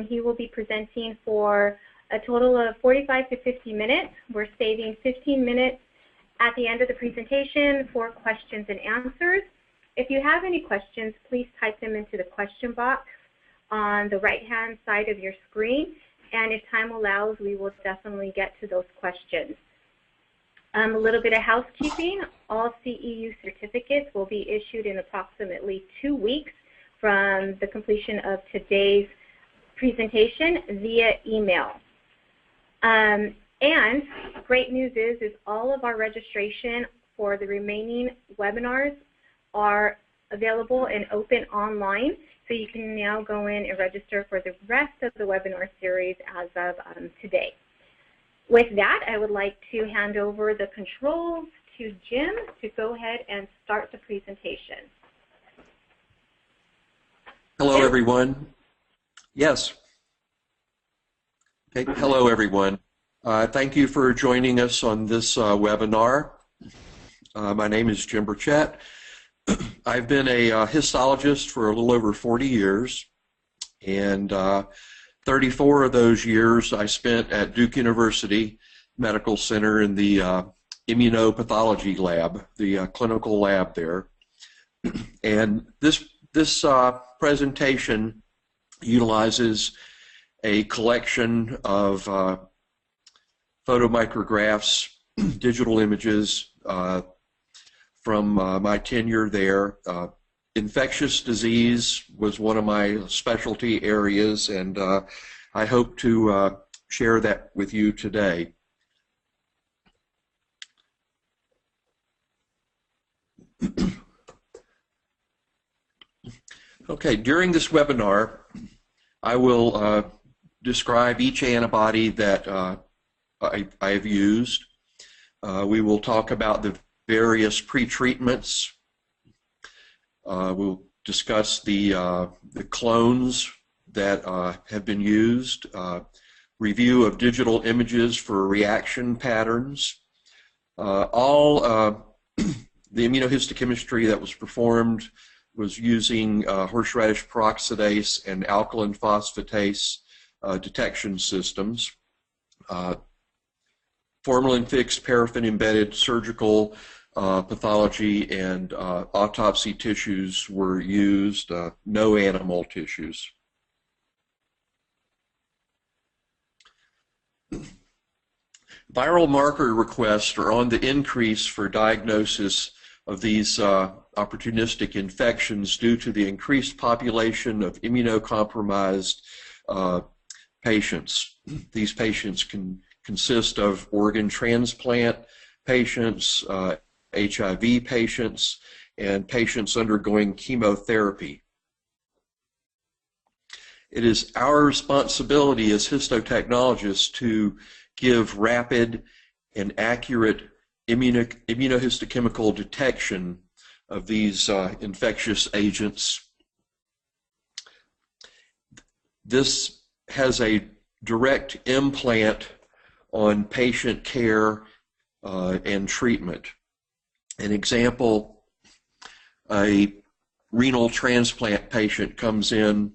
He will be presenting for a total of 45 to 50 minutes. We're saving 15 minutes at the end of the presentation for questions and answers. If you have any questions, please type them into the question box on the right-hand side of your screen, and if time allows, we will definitely get to those questions. A little bit of housekeeping. All CEU certificates will be issued in approximately 2 weeks from the completion of today's presentation via email. And great news is all of our registration for the remaining webinars are available and open online, so you can now go in and register for the rest of the webinar series as of today. With that, I would like to hand over the controls to Jim to go ahead and start the presentation. Hello, everyone. Yes. Okay. Hello, everyone. Thank you for joining us on this webinar. My name is Jim Burchett. I've been a histologist for a little over 40 years, and 34 of those years I spent at Duke University Medical Center in the immunopathology lab, the clinical lab there. And this presentation utilizes a collection of photomicrographs, digital images from my tenure there. Infectious disease was one of my specialty areas, and I hope to share that with you today. Okay, during this webinar, I will describe each antibody that I have used. We will talk about the various pretreatments. We'll discuss the clones that have been used, review of digital images for reaction patterns. All the immunohistochemistry that was performed was using horseradish peroxidase and alkaline phosphatase detection systems. Formalin-fixed, paraffin-embedded surgical pathology and autopsy tissues were used, no animal tissues. Viral marker requests are on the increase for diagnosis of these opportunistic infections due to the increased population of immunocompromised patients. These patients can consist of organ transplant patients, HIV patients, and patients undergoing chemotherapy. It is our responsibility as histotechnologists to give rapid and accurate immunohistochemical detection of these infectious agents. This has a direct implant on patient care and treatment. An example, a renal transplant patient comes in,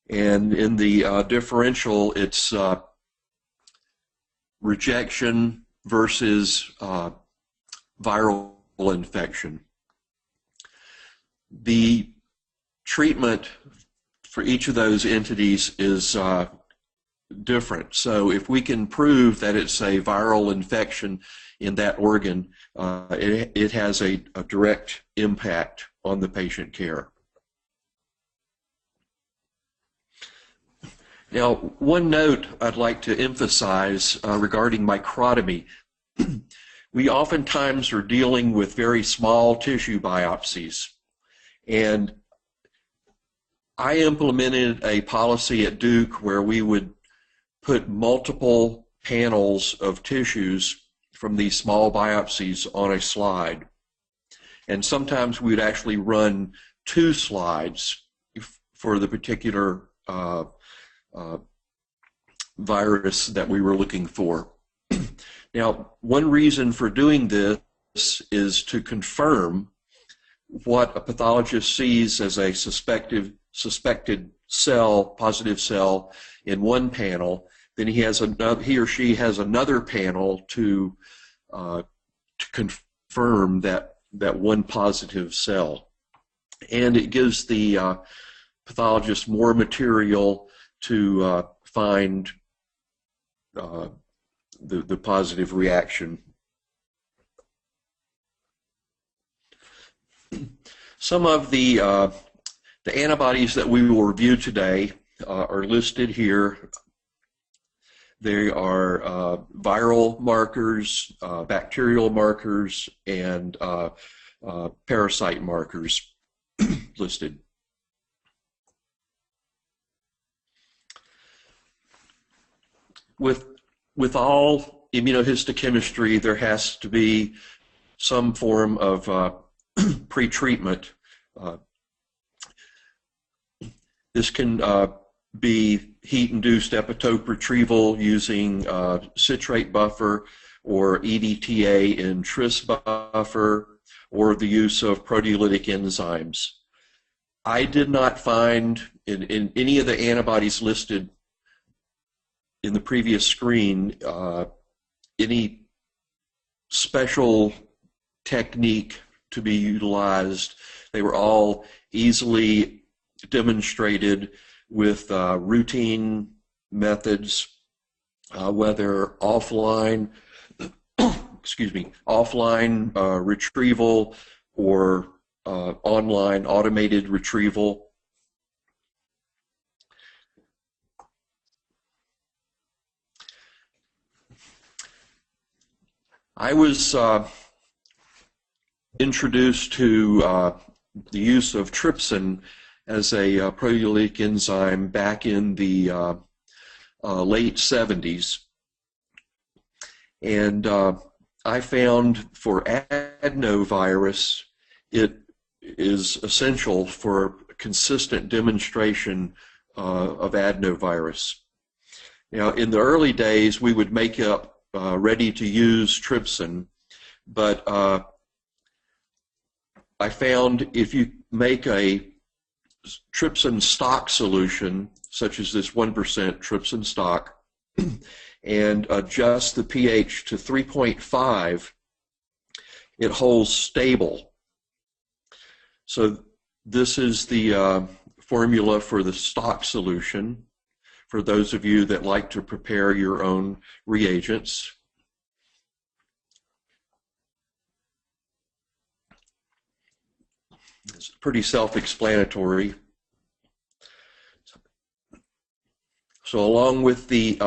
and in the differential, it's rejection versus viral infection. The treatment for each of those entities is different. So if we can prove that it's a viral infection in that organ, it has a direct impact on the patient care. Now, one note I'd like to emphasize regarding microtomy. We oftentimes are dealing with very small tissue biopsies, and I implemented a policy at Duke where we would put multiple panels of tissues from these small biopsies on a slide. And sometimes we'd actually run 2 slides for the particular virus that we were looking for. Now, one reason for doing this is to confirm what a pathologist sees as a suspected suspected cell, positive cell, in one panel. Then he or she has another panel to confirm that one positive cell, and it gives the pathologist more material to find the positive reaction. Some of the antibodies that we will review today are listed here. They are viral markers, bacterial markers, and parasite markers listed. With all immunohistochemistry, there has to be some form of pre-treatment. This can be heat-induced epitope retrieval using citrate buffer or EDTA in tris buffer, or the use of proteolytic enzymes. I did not find in any of the antibodies listed in the previous screen any special technique to be utilized. They were all easily demonstrated with routine methods, whether offline, offline retrieval or online automated retrieval. I was introduced to the use of trypsin as a proteolytic enzyme back in the late 70s. And I found for adenovirus, it is essential for consistent demonstration of adenovirus. Now, in the early days, we would make up ready-to-use trypsin, but I found if you make a trypsin stock solution, such as this 1% trypsin stock, and adjust the pH to 3.5, it holds stable. So this is the formula for the stock solution for those of you that like to prepare your own reagents. It's pretty self-explanatory. So along with the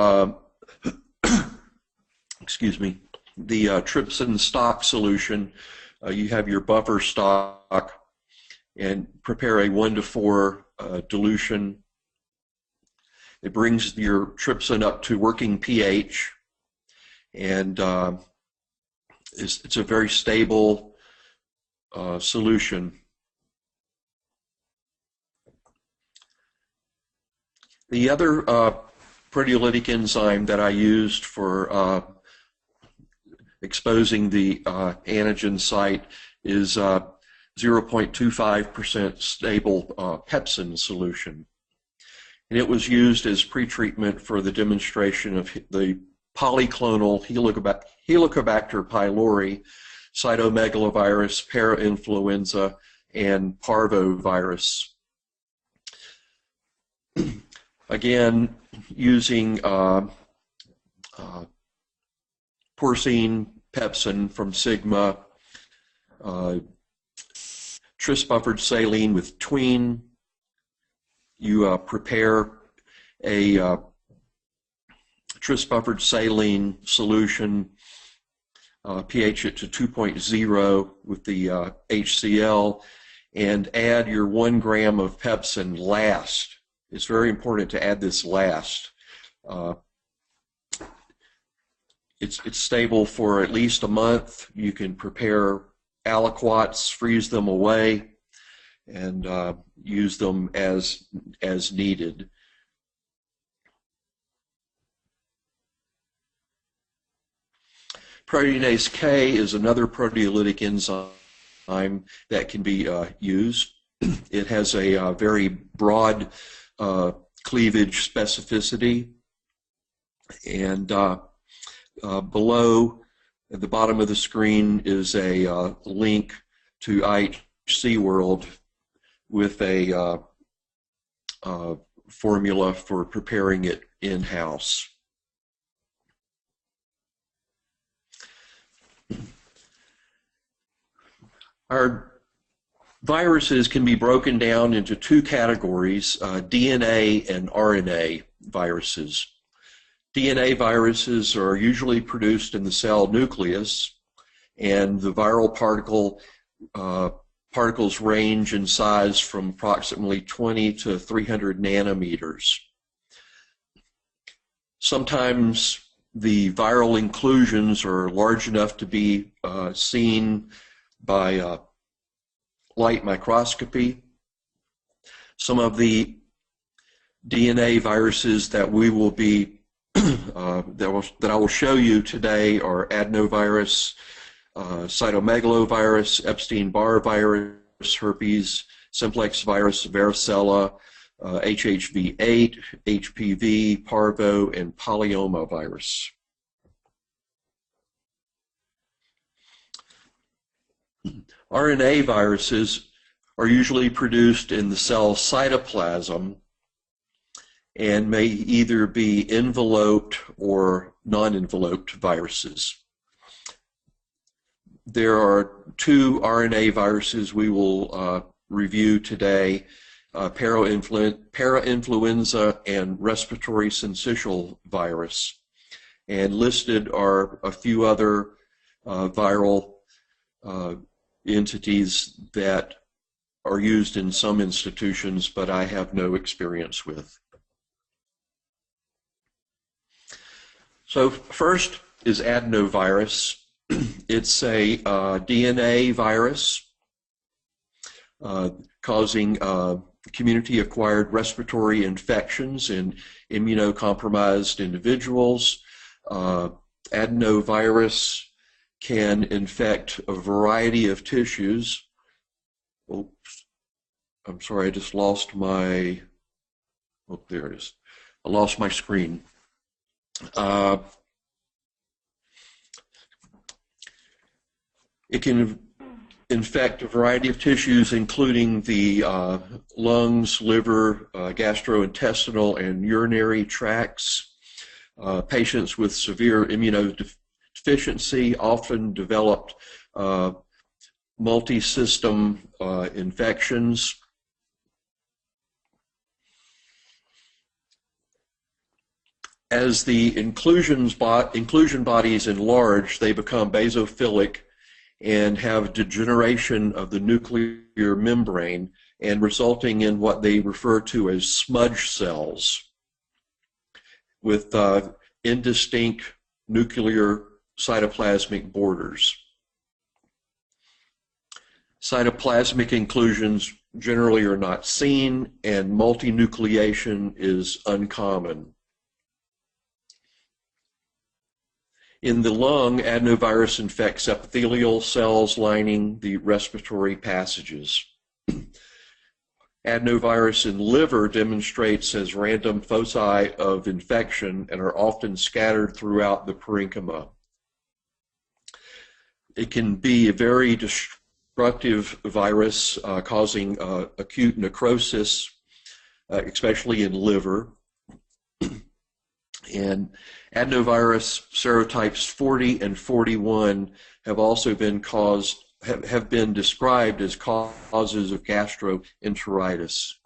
the trypsin stock solution, you have your buffer stock, and prepare a 1:4 dilution. It brings your trypsin up to working pH, and it's a very stable solution. The other proteolytic enzyme that I used for exposing the antigen site is 0.25% stable pepsin solution. And it was used as pretreatment for the demonstration of the polyclonal Helicobacter pylori, cytomegalovirus, parainfluenza, and parvovirus. Again, using porcine pepsin from Sigma, tris-buffered saline with tween. You prepare a tris-buffered saline solution, pH it to 2.0 with the HCl, and add your 1 gram of pepsin last. It's very important to add this last. It's stable for at least a month. You can prepare aliquots, freeze them away, and use them as needed. Proteinase K is another proteolytic enzyme that can be used. It has a very broad cleavage specificity, and below at the bottom of the screen is a link to IHC World with a formula for preparing it in-house. Our viruses can be broken down into two categories, DNA and RNA viruses. DNA viruses are usually produced in the cell nucleus, and the viral particles range in size from approximately 20 to 300 nanometers. Sometimes the viral inclusions are large enough to be seen by light microscopy. Some of the DNA viruses that we will be that I will show you today are adenovirus, cytomegalovirus, Epstein-Barr virus, herpes, simplex virus, varicella, HHV8, HPV, parvo, and polyoma virus. RNA viruses are usually produced in the cell cytoplasm and may either be enveloped or non-enveloped viruses. There are two RNA viruses we will review today, parainfluenza and respiratory syncytial virus. And listed are a few other viral entities that are used in some institutions, but I have no experience with. So first is adenovirus. It's a DNA virus causing community-acquired respiratory infections in immunocompromised individuals. Adenovirus can infect a variety of tissues. Oops, I'm sorry, I just lost my, oh, there it is. I lost my screen. It can infect a variety of tissues, including the lungs, liver, gastrointestinal, and urinary tracts. Patients with severe immunodeficiency often developed multi-system infections. As the inclusion bodies enlarge, they become basophilic and have degeneration of the nuclear membrane, and resulting in what they refer to as smudge cells with indistinct nuclear cytoplasmic borders. Cytoplasmic inclusions generally are not seen, and multinucleation is uncommon. In the lung, adenovirus infects epithelial cells lining the respiratory passages. Adenovirus in liver demonstrates as random foci of infection and are often scattered throughout the parenchyma. It can be a very destructive virus causing acute necrosis, especially in liver. And adenovirus serotypes 40 and 41 have also been have been described as causes of gastroenteritis.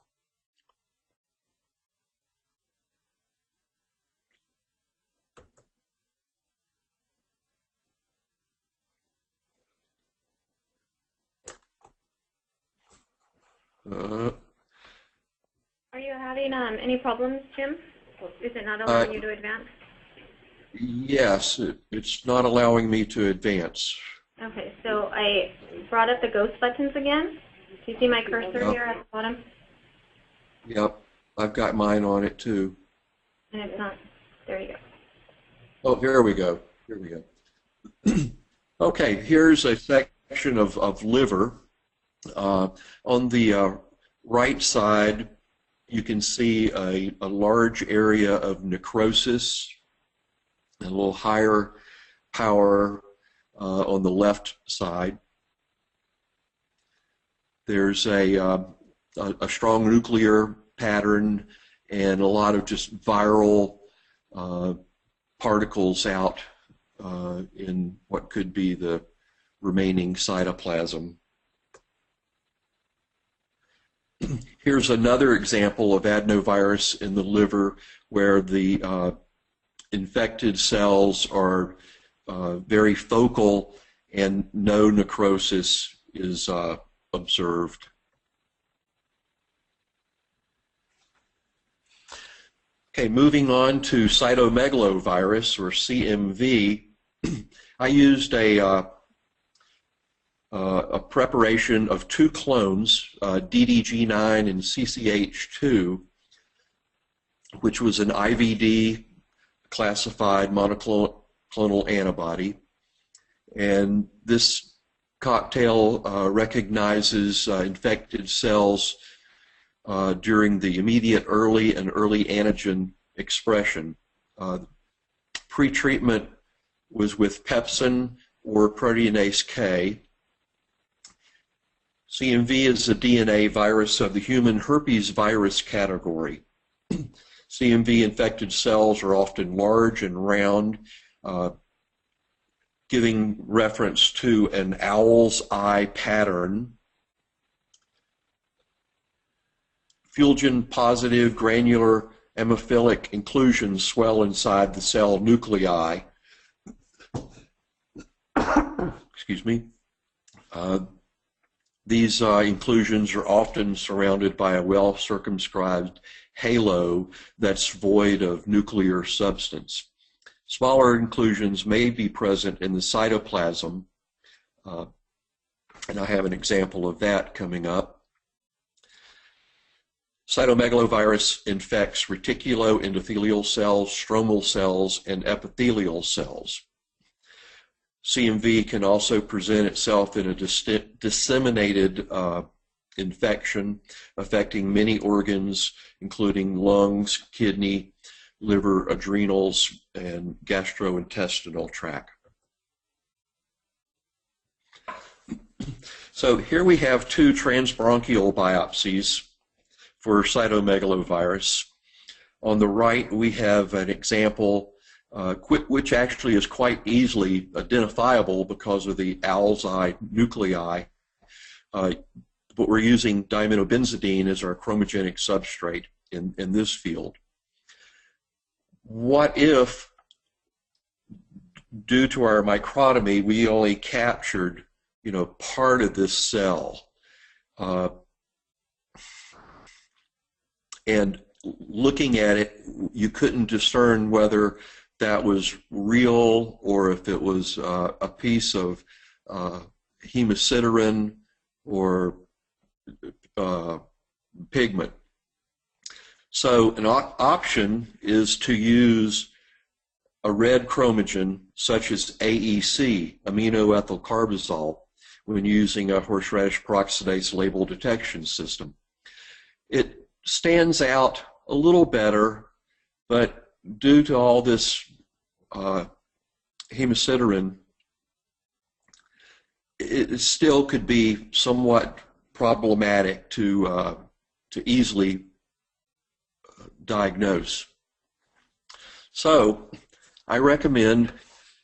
Are you having any problems, Jim? Is it not allowing you to advance? Yes, it's not allowing me to advance. Okay, so I brought up the ghost buttons again. Do you see my cursor here at the bottom? Yep, I've got mine on it too. And it's not. There you go. Oh, here we go. Here we go. Okay, here's a section of liver. On the right side, you can see a large area of necrosis, a little higher power on the left side. There's a strong nuclear pattern and a lot of just viral particles out in what could be the remaining cytoplasm. Here's another example of adenovirus in the liver where the infected cells are very focal and no necrosis is observed. Okay, moving on to cytomegalovirus, or CMV. I used a preparation of two clones, DDG9 and CCH2, which was an IVD classified monoclonal antibody. And this cocktail recognizes infected cells during the immediate early and early antigen expression. Pre-treatment was with pepsin or proteinase K. CMV is a DNA virus of the human herpes virus category. CMV infected cells are often large and round, giving reference to an owl's eye pattern. Fulgin-positive granular hemophilic inclusions swell inside the cell nuclei. Excuse me. These inclusions are often surrounded by a well-circumscribed halo that's void of nuclear substance. Smaller inclusions may be present in the cytoplasm, and I have an example of that coming up. Cytomegalovirus infects reticuloendothelial cells, stromal cells, and epithelial cells. CMV can also present itself in a disseminated infection affecting many organs, including lungs, kidney, liver, adrenals, and gastrointestinal tract. So here we have two transbronchial biopsies for cytomegalovirus. On the right, we have an example which actually is quite easily identifiable because of the owl's eye nuclei. But we're using diaminobenzidine as our chromogenic substrate in this field. What if, due to our microtomy, we only captured, part of this cell? And looking at it, you couldn't discern whether that was real or if it was a piece of hemosiderin or pigment. So an option is to use a red chromogen such as AEC, aminoethyl carbazole, when using a horseradish peroxidase label detection system. It stands out a little better, but due to all this hemosiderin, it still could be somewhat problematic to easily diagnose. So I recommend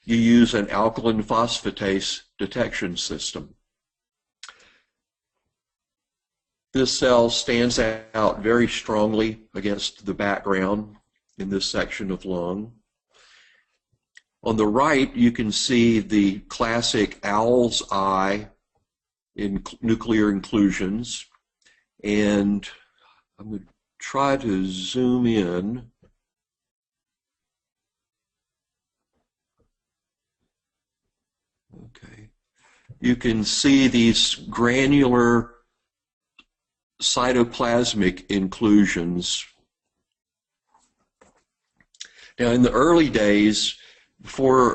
you use an alkaline phosphatase detection system. This cell stands out very strongly against the background in this section of lung. On the right, you can see the classic owl's eye in nuclear inclusions, and I'm going to try to zoom in. Okay. You can see these granular cytoplasmic inclusions. Now, in the early days, before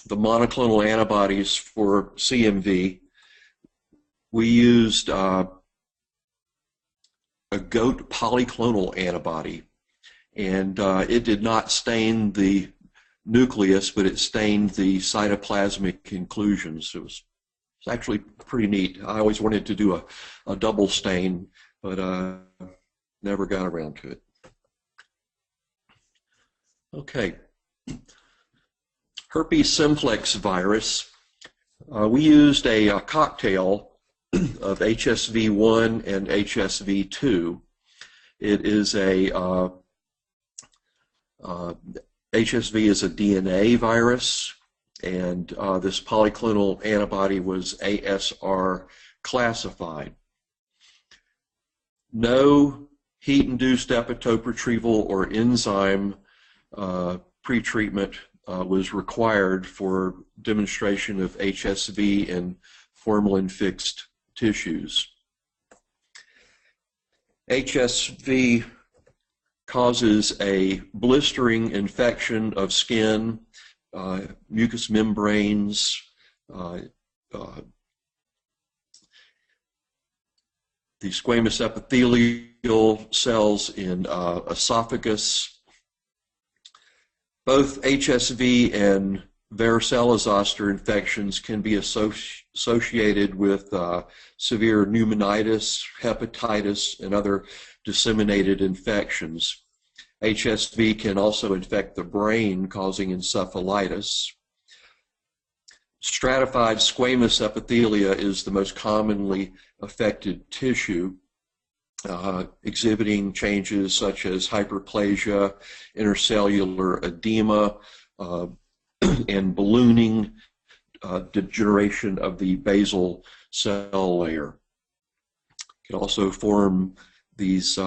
the monoclonal antibodies for CMV, we used a goat polyclonal antibody, and it did not stain the nucleus, but it stained the cytoplasmic inclusions. It's actually pretty neat. I always wanted to do a double stain, but never got around to it. Okay. Herpes simplex virus. We used a cocktail of HSV1 and HSV2. It is HSV is a DNA virus, and this polyclonal antibody was ASR classified. No heat-induced epitope retrieval or enzyme pretreatment was required for demonstration of HSV in formalin-fixed tissues. HSV causes a blistering infection of skin, mucous membranes, the squamous epithelial cells in esophagus. Both HSV and varicella-zoster infections can be associated with severe pneumonitis, hepatitis, and other disseminated infections. HSV can also infect the brain, causing encephalitis. Stratified squamous epithelia is the most commonly affected tissue, exhibiting changes such as hyperplasia, intercellular edema, and ballooning, degeneration of the basal cell layer. It can also form these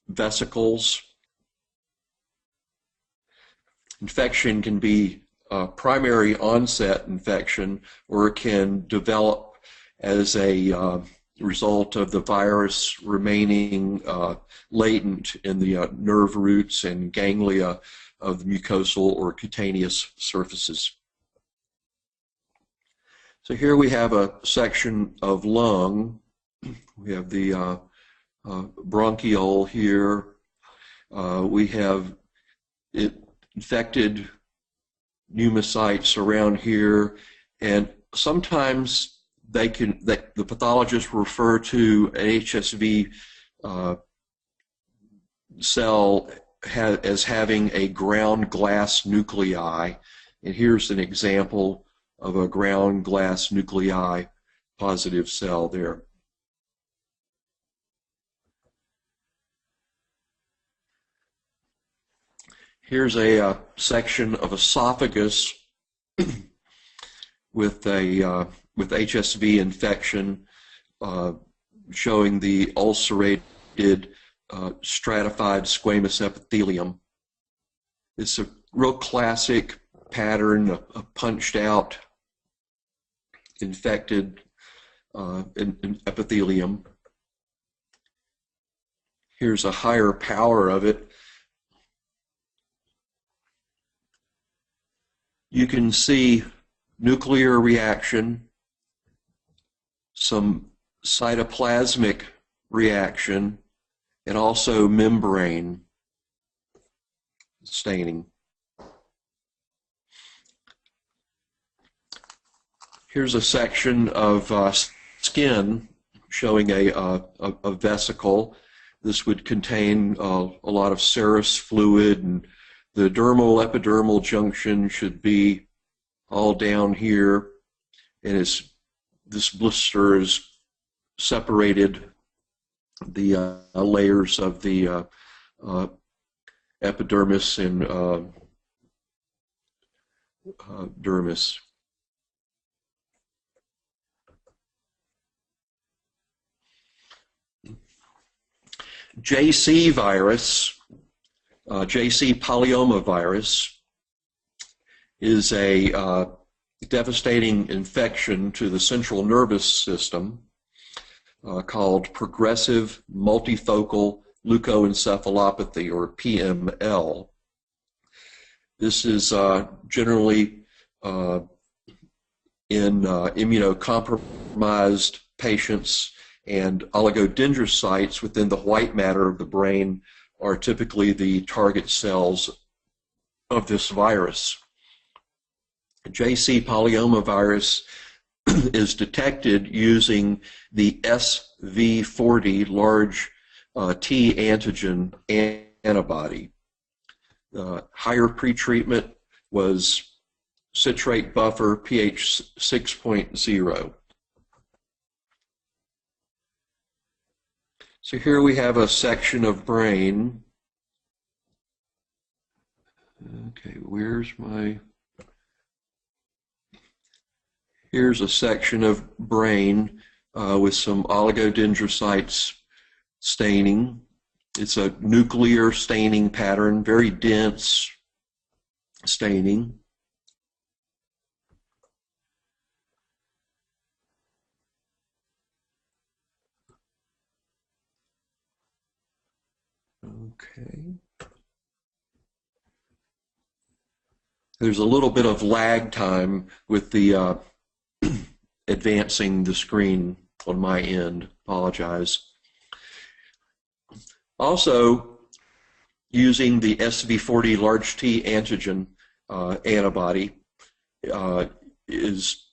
vesicles. Infection can be a primary onset infection, or it can develop as a result of the virus remaining latent in the nerve roots and ganglia of the mucosal or cutaneous surfaces. So here we have a section of lung. We have the bronchiole here. We have infected pneumocytes around here, and sometimes the pathologists refer to an HSV cell as having a ground glass nuclei, and here's an example of a ground glass nuclei positive cell there. Here's a section of esophagus with HSV infection, showing the ulcerated stratified squamous epithelium. It's a real classic pattern, a punched out infected epithelium. Here's a higher power of it. You can see nuclear reaction, some cytoplasmic reaction, and also membrane staining. Here's a section of skin showing a vesicle. This would contain a lot of serous fluid, and the dermal epidermal junction should be all down here, and this blister is separated the layers of the epidermis and dermis. JC virus, JC polyoma virus, is a devastating infection to the central nervous system called progressive multifocal leukoencephalopathy, or PML. This is generally in immunocompromised patients, And oligodendrocytes within the white matter of the brain are typically the target cells of this virus. JC polyomavirus is detected using the SV40 large T antigen antibody. Higher pretreatment was citrate buffer pH 6.0. So here we have a section of brain. Okay, here's a section of brain with some oligodendrocytes staining. It's a nuclear staining pattern, very dense staining. Okay. There's a little bit of lag time with the advancing the screen on my end. Apologize. Also, using the SV40 large T antigen antibody is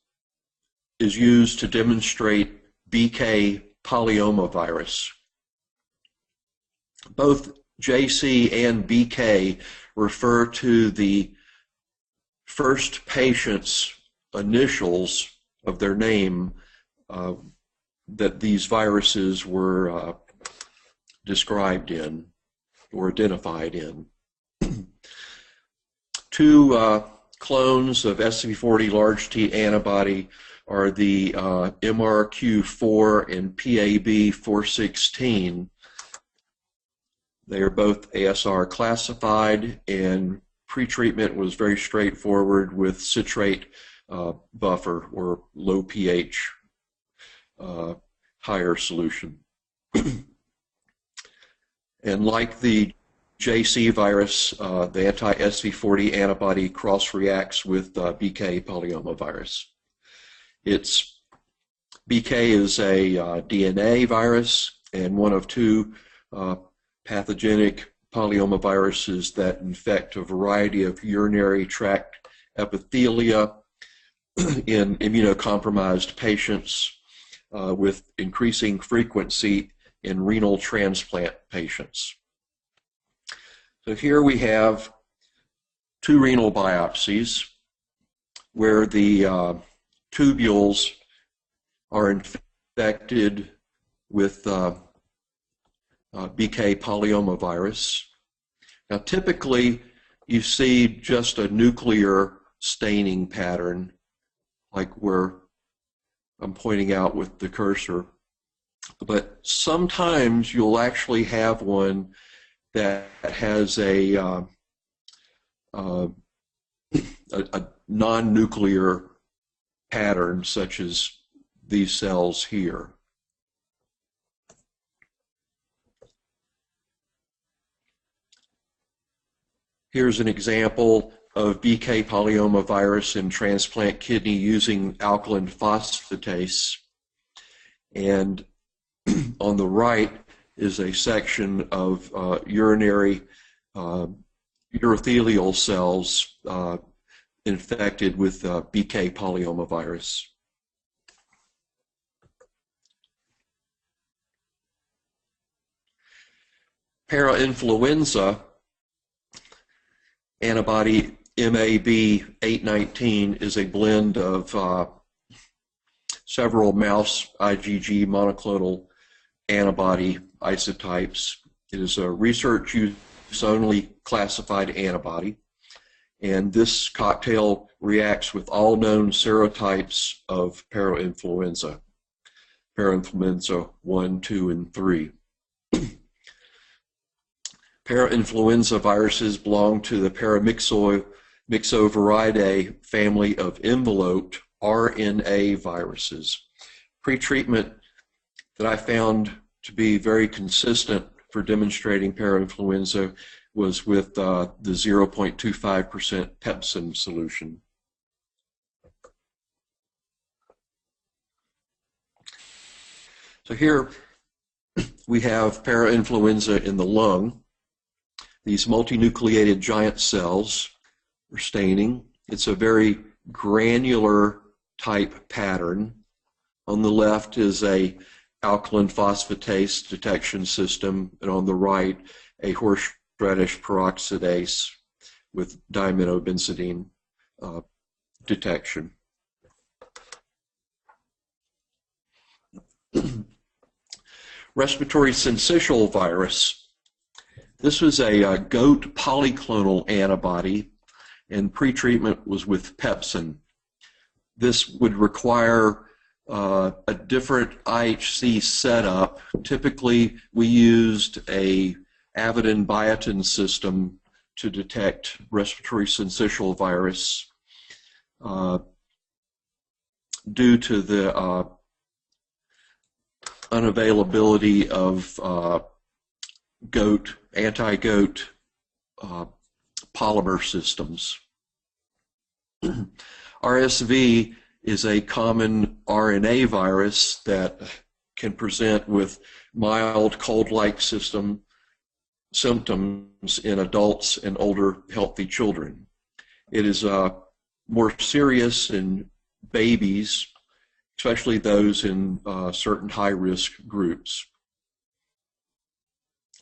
used to demonstrate BK polyomavirus. Both JC and BK refer to the first patient's initials of their name that these viruses were described in or identified in. Two clones of SV40 large T antibody are the MRQ4 and PAB416. They are both ASR classified, and pretreatment was very straightforward with citrate buffer or low pH higher solution. And like the JC virus, the anti-SV40 antibody cross-reacts with BK polyomavirus. BK is a DNA virus and one of two pathogenic polyomaviruses that infect a variety of urinary tract epithelia in immunocompromised patients with increasing frequency in renal transplant patients. So here we have two renal biopsies where the tubules are infected with BK polyomavirus. Now typically you see just a nuclear staining pattern like where I'm pointing out with the cursor, but sometimes you'll actually have one that has a non-nuclear pattern such as these cells here. Here's an example of BK polyomavirus in transplant kidney using alkaline phosphatase. And on the right is a section of urinary urothelial cells infected with BK polyomavirus. Parainfluenza antibody MAB819 is a blend of several mouse IgG monoclonal antibody isotypes. It is a research use only classified antibody, and this cocktail reacts with all known serotypes of parainfluenza, parainfluenza 1, 2, and 3. Parainfluenza viruses belong to the Paramyxoviridae family of enveloped RNA viruses. Pretreatment that I found to be very consistent for demonstrating parainfluenza was with the 0.25% pepsin solution. So here we have parainfluenza in the lung. These multinucleated giant cells are staining. It's a very granular type pattern. On the left is a alkaline phosphatase detection system, and on the right, a horseradish peroxidase with diaminobenzidine detection. Respiratory syncytial virus. This was a goat polyclonal antibody, and pretreatment was with pepsin. This would require a different IHC setup. Typically, we used a avidin biotin system to detect respiratory syncytial virus due to the unavailability of anti-goat polymer systems. RSV is a common RNA virus that can present with mild cold-like symptoms in adults and older healthy children. It is more serious in babies, especially those in certain high-risk groups.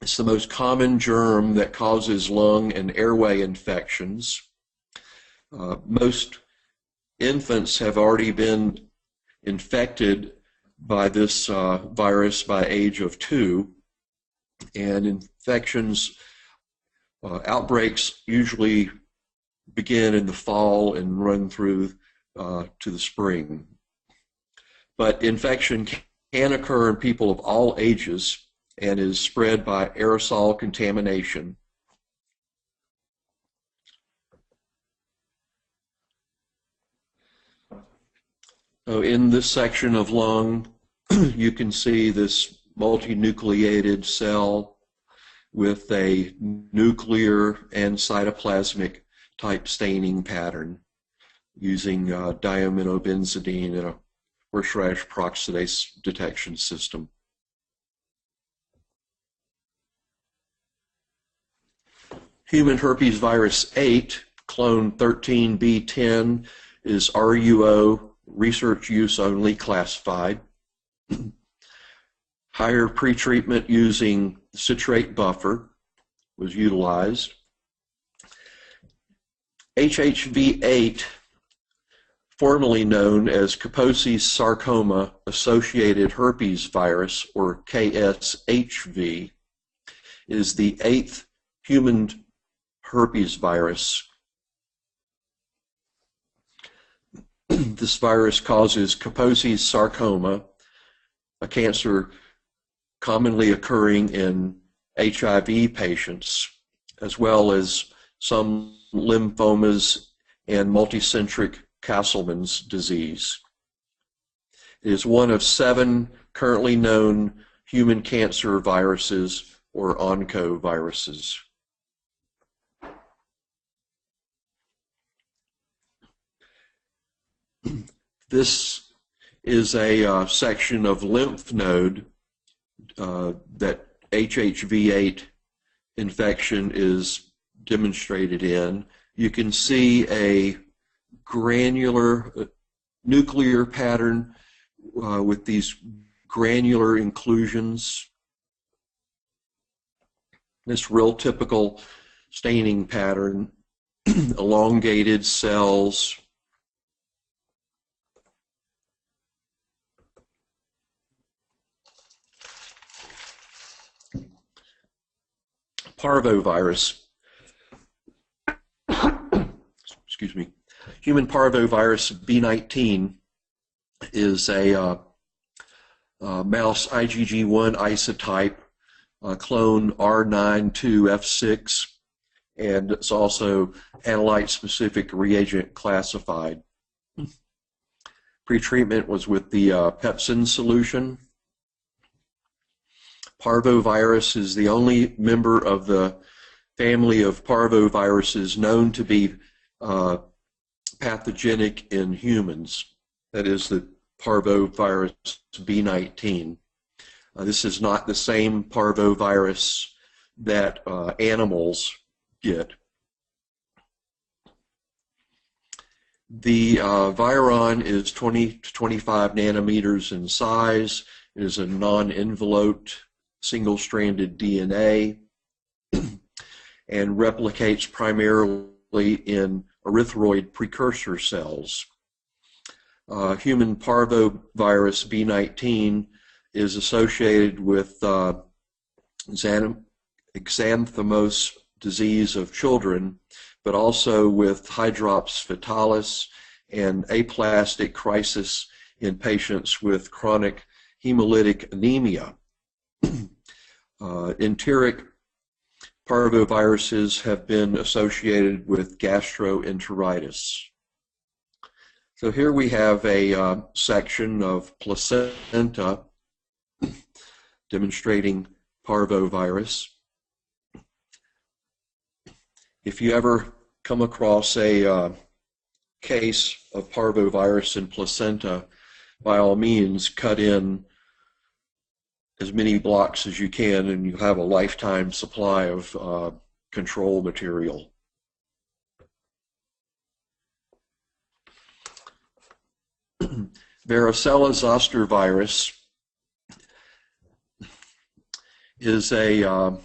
It's the most common germ that causes lung and airway infections. Most infants have already been infected by this virus by age of 2, and infections, outbreaks usually begin in the fall and run through to the spring. But infection can occur in people of all ages and is spread by aerosol contamination. So in this section of lung, you can see this multinucleated cell with a nuclear and cytoplasmic type staining pattern using diaminobenzidine and a horseradish peroxidase detection system. Human herpes virus 8, clone 13B10, is RUO, research use only, classified. Higher pretreatment using citrate buffer was utilized. HHV8, formerly known as Kaposi's sarcoma-associated herpes virus, or KSHV, is the 8th human herpes virus. This virus causes Kaposi's sarcoma, a cancer commonly occurring in HIV patients, as well as some lymphomas and multicentric Castleman's disease. It is one of 7 currently known human cancer viruses, or oncoviruses. This is a section of lymph node that HHV8 infection is demonstrated in. You can see a granular nuclear pattern with these granular inclusions. This real typical staining pattern, elongated cells. Parvovirus. Excuse me. Human parvovirus B19 is a mouse IgG1 isotype, clone R92F6, and it's also analyte-specific reagent classified. Pretreatment was with the pepsin solution. Parvovirus is the only member of the family of parvoviruses known to be pathogenic in humans. That is the parvovirus B19. This is not the same parvovirus that animals get. The viron is 20 to 25 nanometers in size. It is a non-enveloped single-stranded DNA and replicates primarily in erythroid precursor cells. Human parvovirus B19 is associated with xanthomose disease of children, but also with hydrops fetalis and aplastic crisis in patients with chronic hemolytic anemia. Enteric parvoviruses have been associated with gastroenteritis. So here we have a section of placenta demonstrating parvovirus. If you ever come across a case of parvovirus in placenta, by all means cut in as many blocks as you can and you have a lifetime supply of control material. Varicella-Zoster virus is a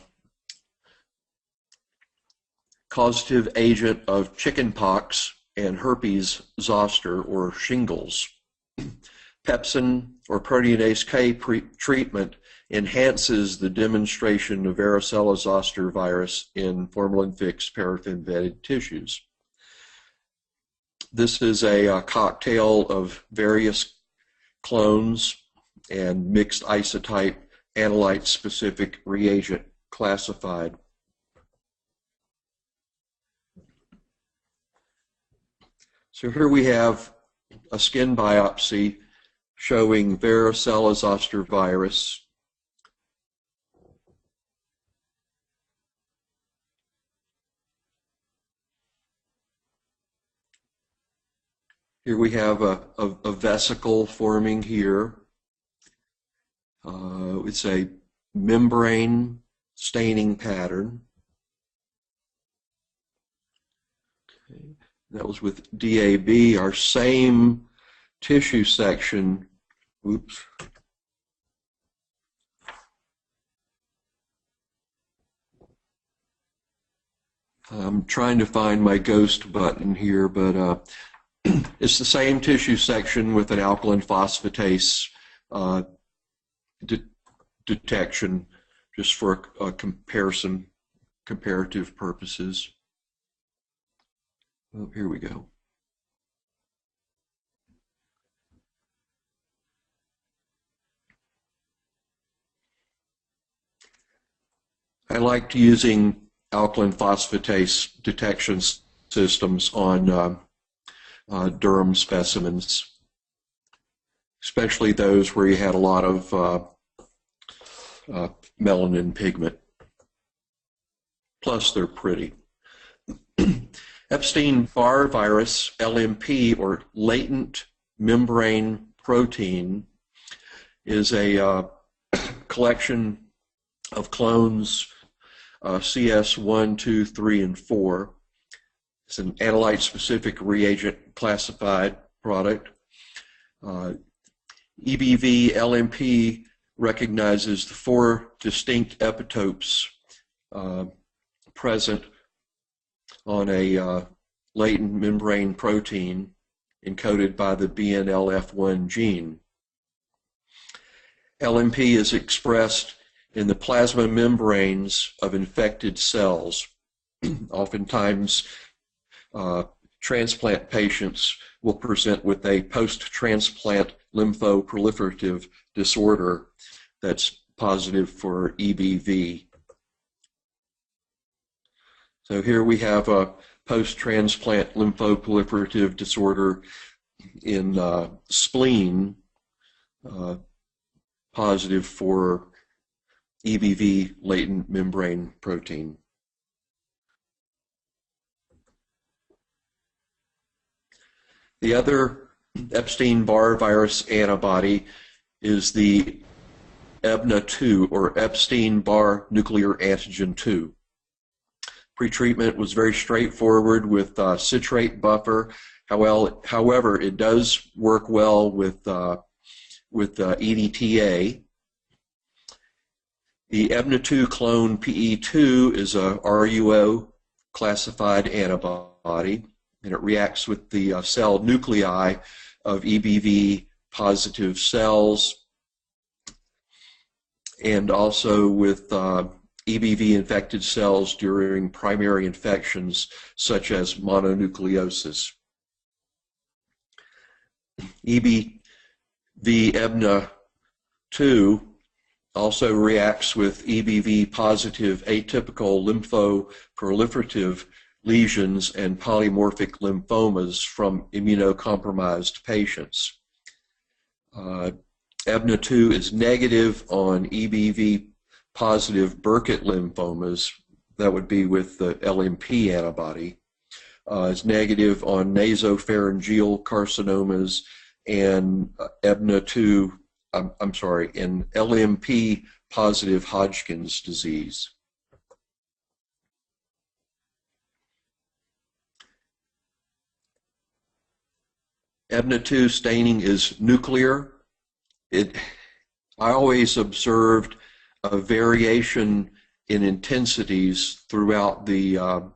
causative agent of chickenpox and herpes zoster or shingles. Pepsin or proteinase K treatment enhances the demonstration of varicella-zoster virus in formalin-fixed paraffin-bedded tissues. This is a cocktail of various clones and mixed isotype analyte-specific reagent classified. So here we have a skin biopsy showing varicella-zoster virus. Here we have a vesicle forming here. It's a membrane staining pattern. Okay. That was with DAB. Our same tissue section, oops. I'm trying to find my ghost button here, but it's the same tissue section with an alkaline phosphatase detection, just for a comparative purposes. Oh, here we go. I liked using alkaline phosphatase detection systems on Durham specimens, especially those where you had a lot of melanin pigment. Plus, they're pretty. Epstein-Barr virus, LMP, or latent membrane protein, is a collection of clones CS1, 2, 3, and 4. It's an analyte-specific reagent classified product. EBV LMP recognizes the 4 distinct epitopes present on a latent membrane protein encoded by the BNLF1 gene. LMP is expressed in the plasma membranes of infected cells. Oftentimes, transplant patients will present with a post-transplant lymphoproliferative disorder that's positive for EBV. So here we have a post-transplant lymphoproliferative disorder in spleen, positive for EBV latent membrane protein. The other Epstein-Barr virus antibody is the EBNA2, or Epstein-Barr nuclear antigen 2. Pretreatment was very straightforward with citrate buffer. However, it does work well with EDTA. The EBNA2 clone PE2 is a RUO classified antibody, and it reacts with the cell nuclei of EBV positive cells and also with EBV infected cells during primary infections such as mononucleosis. EBV EBNA2 also reacts with EBV positive atypical lymphoproliferative lesions and polymorphic lymphomas from immunocompromised patients. EBNA2 is negative on EBV positive Burkitt lymphomas, that would be with the LMP antibody. It's negative on nasopharyngeal carcinomas and EBNA2, in LMP positive Hodgkin's disease. EBNA2 staining is nuclear. I always observed a variation in intensities throughout the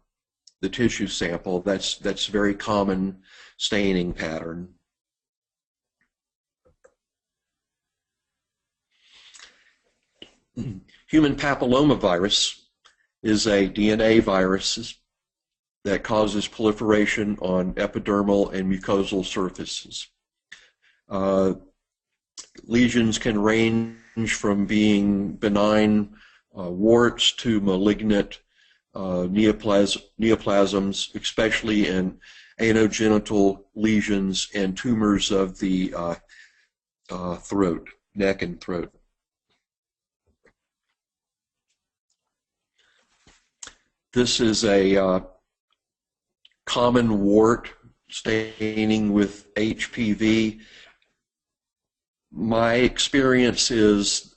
tissue sample. That's very common staining pattern. Human papillomavirus is a DNA virus that causes proliferation on epidermal and mucosal surfaces. Lesions can range from being benign warts to malignant neoplasms, especially in anogenital lesions and tumors of the throat, neck and throat. This is a common wart staining with HPV. My experience is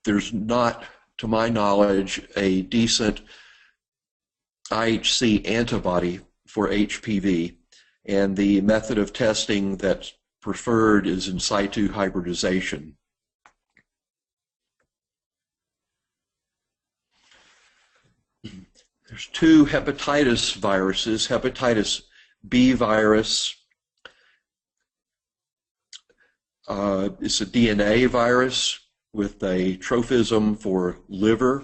there's not, to my knowledge, a decent IHC antibody for HPV, and the method of testing that's preferred is in situ hybridization. There's two hepatitis viruses. Hepatitis B virus is a DNA virus with a trophism for liver.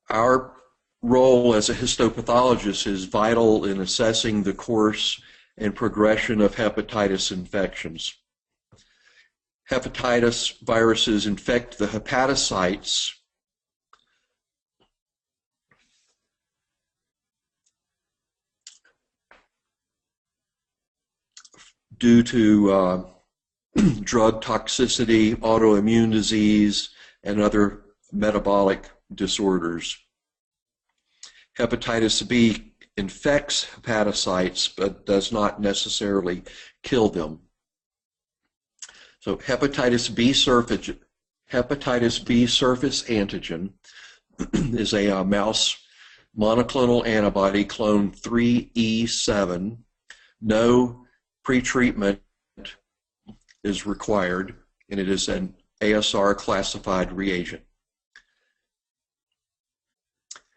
Our role as a histopathologist is vital in assessing the course and progression of hepatitis infections. Hepatitis viruses infect the hepatocytes due to drug toxicity, autoimmune disease, and other metabolic disorders. Hepatitis B infects hepatocytes but does not necessarily kill them. So hepatitis B surface antigen is a mouse monoclonal antibody clone 3E7. No pretreatment is required, and it is an ASR classified reagent.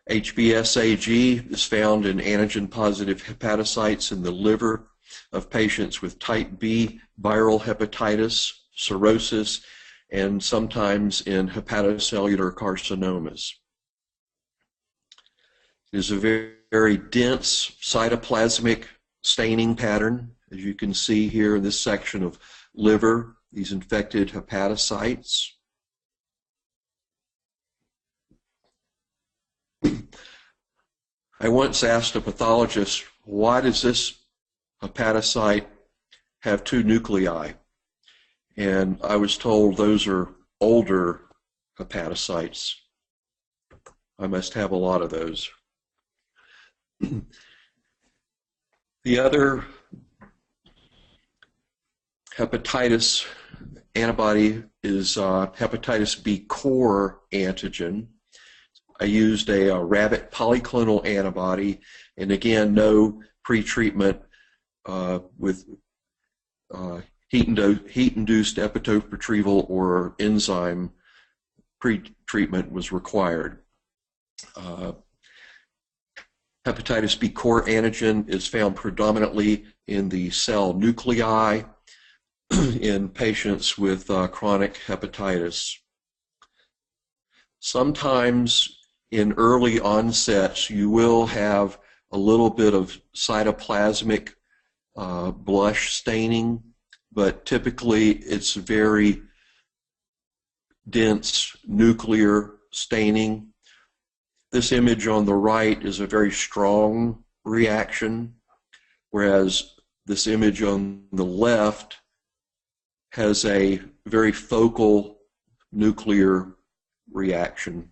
HBsAg is found in antigen-positive hepatocytes in the liver of patients with type B viral hepatitis, cirrhosis, and sometimes in hepatocellular carcinomas. It is a very, very dense cytoplasmic staining pattern, as you can see here in this section of liver, these infected hepatocytes. I once asked a pathologist, why does this hepatocyte have two nuclei? And I was told those are older hepatocytes. I must have a lot of those. The other hepatitis antibody is hepatitis B core antigen. I used a rabbit polyclonal antibody, and again, no pre-treatment with heat-induced epitope retrieval or enzyme pre-treatment was required. Hepatitis B core antigen is found predominantly in the cell nuclei in patients with chronic hepatitis. Sometimes in early onsets you will have a little bit of cytoplasmic blush staining, but typically it's very dense nuclear staining. This image on the right is a very strong reaction, whereas this image on the left has a very focal nuclear reaction.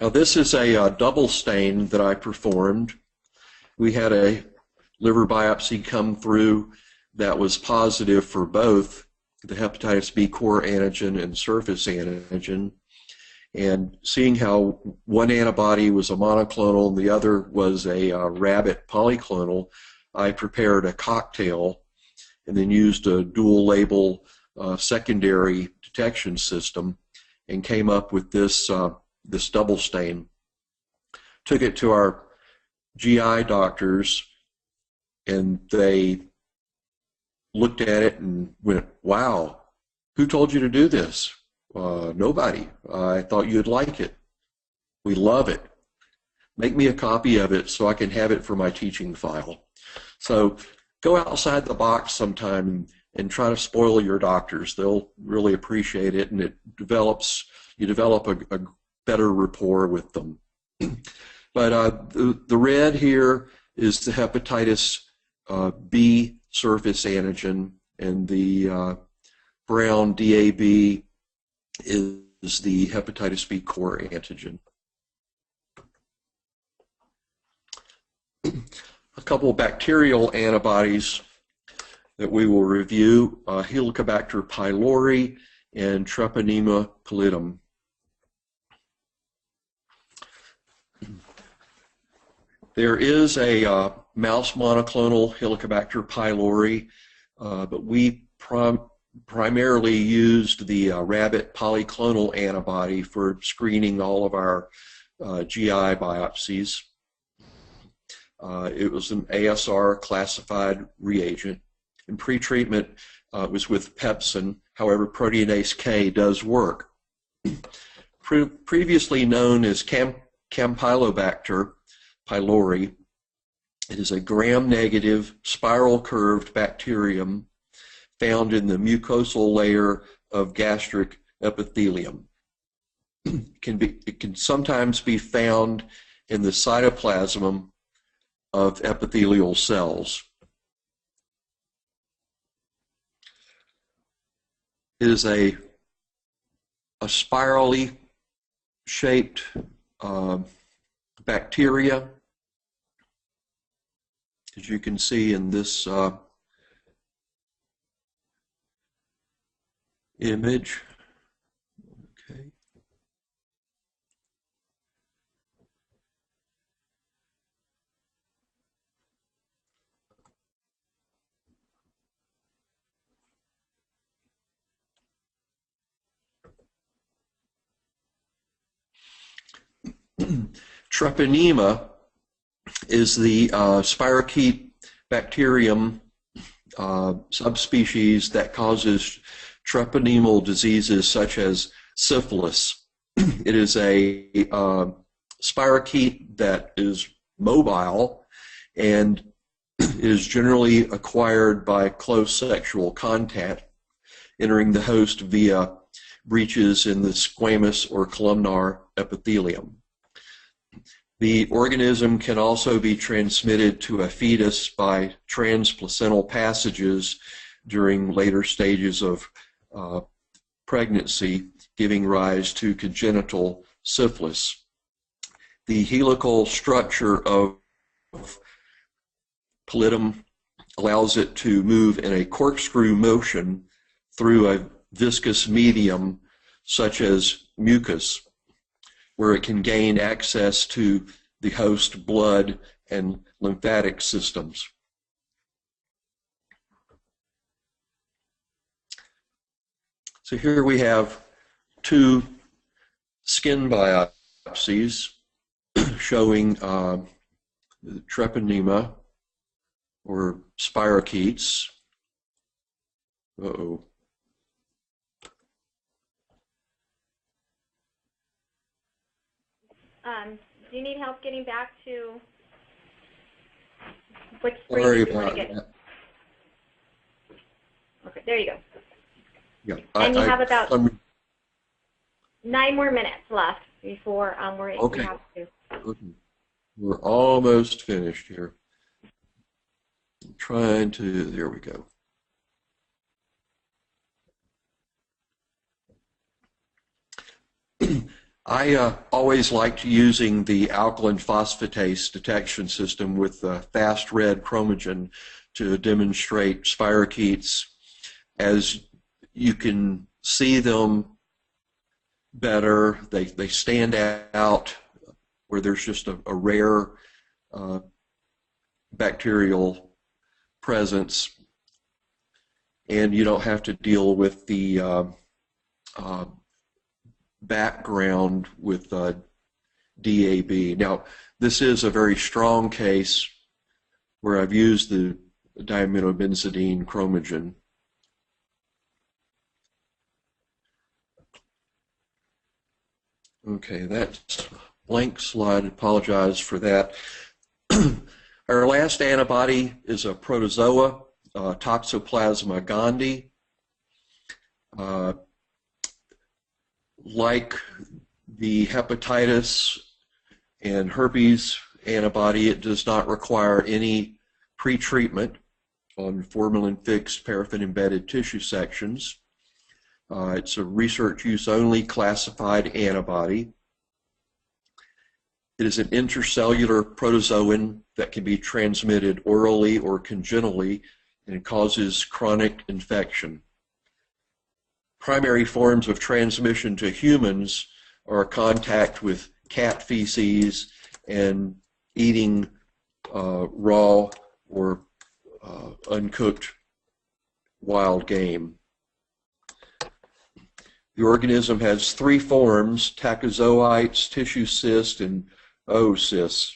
Now this is a double stain that I performed. We had a liver biopsy come through that was positive for both the hepatitis B core antigen and surface antigen. And seeing how one antibody was a monoclonal and the other was a rabbit polyclonal, I prepared a cocktail and then used a dual label secondary detection system and came up with this this double stain. Took it to our GI doctors and they looked at it and went, "Wow, who told you to do this?" "Nobody. I thought you'd like it." "We love it. Make me a copy of it so I can have it for my teaching file." So go outside the box sometime and try to spoil your doctors. They'll really appreciate it, and you develop a better rapport with them. But the red here is the hepatitis B surface antigen, and the brown DAB is the hepatitis B core antigen. A couple of bacterial antibodies that we will review, Helicobacter pylori and Treponema pallidum. There is a mouse monoclonal Helicobacter pylori, but we primarily used the rabbit polyclonal antibody for screening all of our GI biopsies. It was an ASR classified reagent, and pretreatment was with pepsin. However, proteinase K does work. Previously known as Campylobacter pylori, it is a gram-negative spiral-curved bacterium found in the mucosal layer of gastric epithelium. It can sometimes be found in the cytoplasm of epithelial cells. It is a spirally shaped bacteria, as you can see in this image. Okay. Treponema is the spirochete bacterium subspecies that causes treponemal diseases such as syphilis. It is a spirochete that is mobile and is generally acquired by close sexual contact, entering the host via breaches in the squamous or columnar epithelium. The organism can also be transmitted to a fetus by transplacental passages during later stages of pregnancy, giving rise to congenital syphilis. The helical structure of pallidum allows it to move in a corkscrew motion through a viscous medium such as mucus, where it can gain access to the host blood and lymphatic systems. So here we have two skin biopsies showing treponema or spirochetes. Uh-oh. Do you need help getting back to which screen Sorry do you want to about get? that. Okay, there you go. Yeah, And you have about 9 more minutes left before we have to. Okay. We're almost finished here. I'm trying to, there we go. I always liked using the alkaline phosphatase detection system with fast red chromogen to demonstrate spirochetes. As you can see them better, they stand out where there's just a rare bacterial presence, and you don't have to deal with the background with DAB. Now, this is a very strong case where I've used the diaminobenzidine chromogen. Okay, that's a blank slide. I apologize for that. Our last antibody is a protozoa, Toxoplasma gondii. Like the hepatitis and herpes antibody, it does not require any pretreatment on formalin-fixed paraffin-embedded tissue sections. It's a research use only classified antibody. It is an intercellular protozoan that can be transmitted orally or congenitally and causes chronic infection. Primary forms of transmission to humans are contact with cat feces and eating raw or uncooked wild game. The organism has 3 forms: tachyzoites, tissue cyst, and oocysts.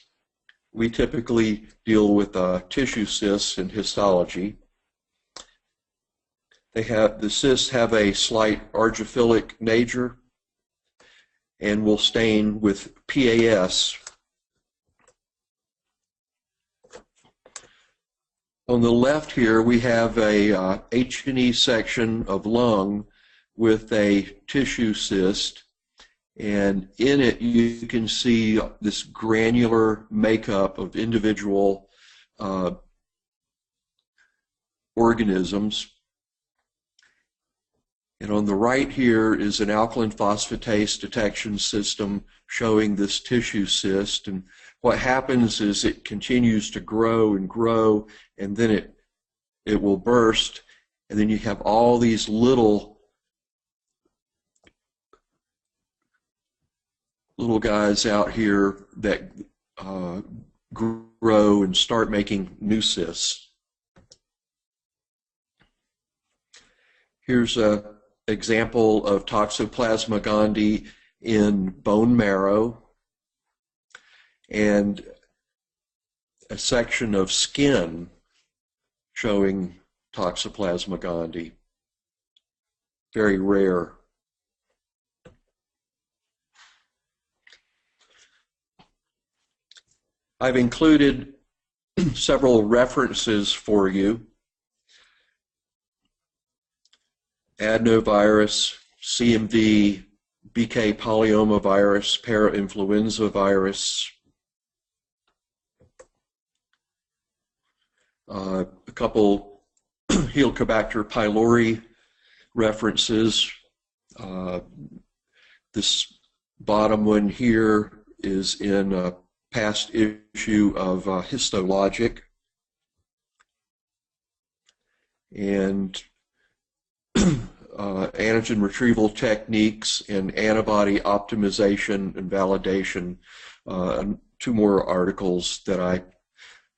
We typically deal with tissue cysts in histology. The cysts have a slight argyphilic nature and will stain with PAS. On the left here, we have a H&E section of lung with a tissue cyst, and in it you can see this granular makeup of individual organisms. And on the right here is an alkaline phosphatase detection system showing this tissue cyst. And what happens is it continues to grow and grow, and then it will burst. And then you have all these little guys out here that grow and start making new cysts. Here's a example of Toxoplasma gondii in bone marrow and a section of skin showing Toxoplasma gondii. Very rare. I've included several references for you. Adenovirus, CMV, BK polyomavirus, parainfluenza virus, a couple Helicobacter pylori references. This bottom one here is in past issue of Histologic, and antigen retrieval techniques and antibody optimization and validation, two more articles that I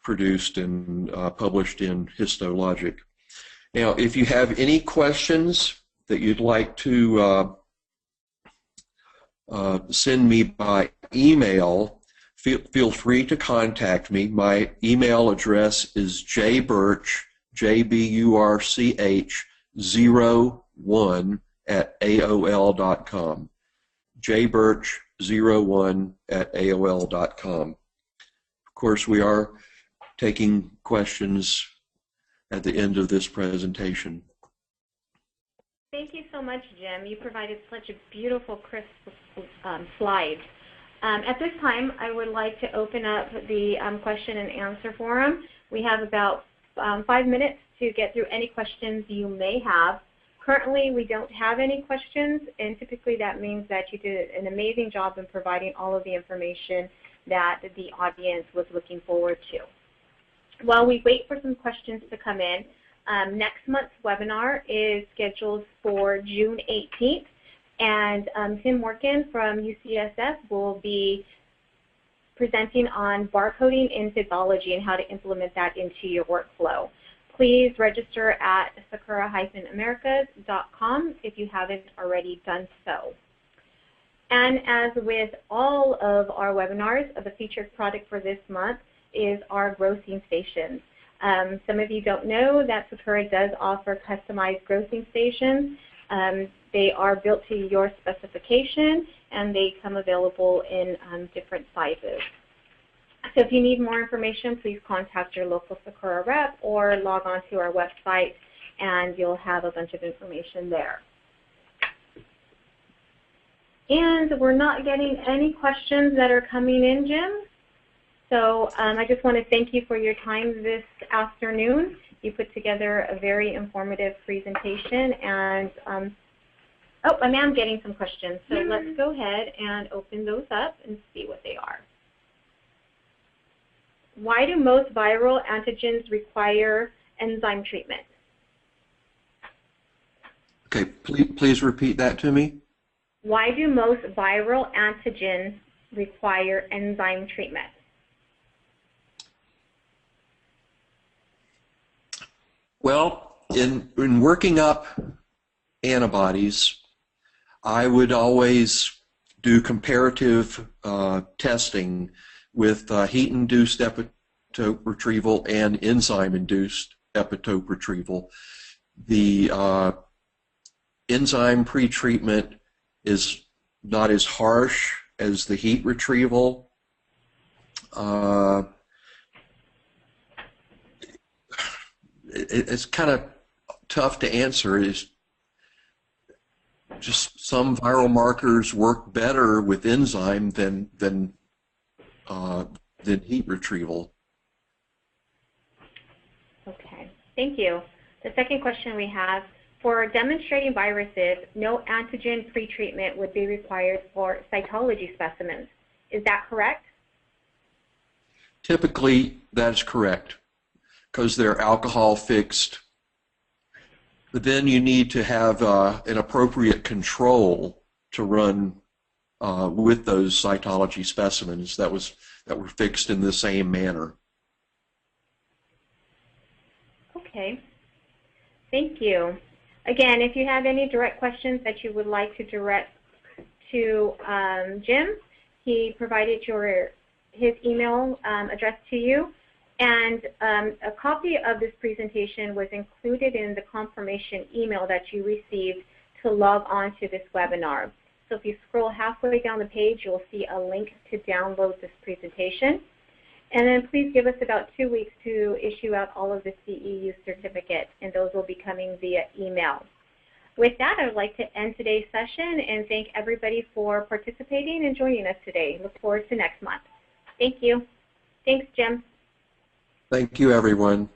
produced and published in Histologic. Now, if you have any questions that you'd like to send me by email, feel free to contact me. My email address is jburch, J-B-U-R-C-H, 01 at AOL.com. jburch01 at AOL.com. Of course, we are taking questions at the end of this presentation. Thank you so much, Jim. You provided such a beautiful, crisp slide. At this time, I would like to open up the question and answer forum. We have about 5 minutes to get through any questions you may have. Currently, we don't have any questions, and typically that means that you did an amazing job in providing all of the information that the audience was looking forward to. While we wait for some questions to come in, next month's webinar is scheduled for June 18th, and Tim Morgan from UCSF will be presenting on barcoding in pathology and how to implement that into your workflow. Please register at sakura-americas.com if you haven't already done so. And as with all of our webinars, the featured product for this month is our grossing stations. Some of you don't know that Sakura does offer customized grossing stations. They are built to your specification, and they come available in different sizes. So if you need more information, please contact your local Sakura rep or log on to our website, and you'll have a bunch of information there. And we're not getting any questions that are coming in, Jim. So I just want to thank you for your time this afternoon. You put together a very informative presentation, and oh, I am getting some questions. So let's go ahead and open those up and see what they are. Why do most viral antigens require enzyme treatment? Okay, please repeat that to me. Why do most viral antigens require enzyme treatment? Well, in working up antibodies, I would always do comparative testing with heat-induced epitope retrieval and enzyme-induced epitope retrieval. The enzyme pretreatment is not as harsh as the heat retrieval. It's kind of tough to answer. It's just some viral markers work better with enzyme than heat retrieval. Okay, thank you. The second question we have, for demonstrating viruses, no antigen pretreatment would be required for cytology specimens. Is that correct? Typically, that is correct, because they're alcohol fixed. But then you need to have an appropriate control to run with those cytology specimens that were fixed in the same manner. Okay, thank you. Again, if you have any direct questions that you would like to direct to Jim, he provided his email address to you, and a copy of this presentation was included in the confirmation email that you received to log on to this webinar. So if you scroll halfway down the page, you'll see a link to download this presentation. And then please give us about 2 weeks to issue out all of the CEU certificates, and those will be coming via email. With that, I would like to end today's session and thank everybody for participating and joining us today. Look forward to next month. Thank you. Thanks, Jim. Thank you, everyone.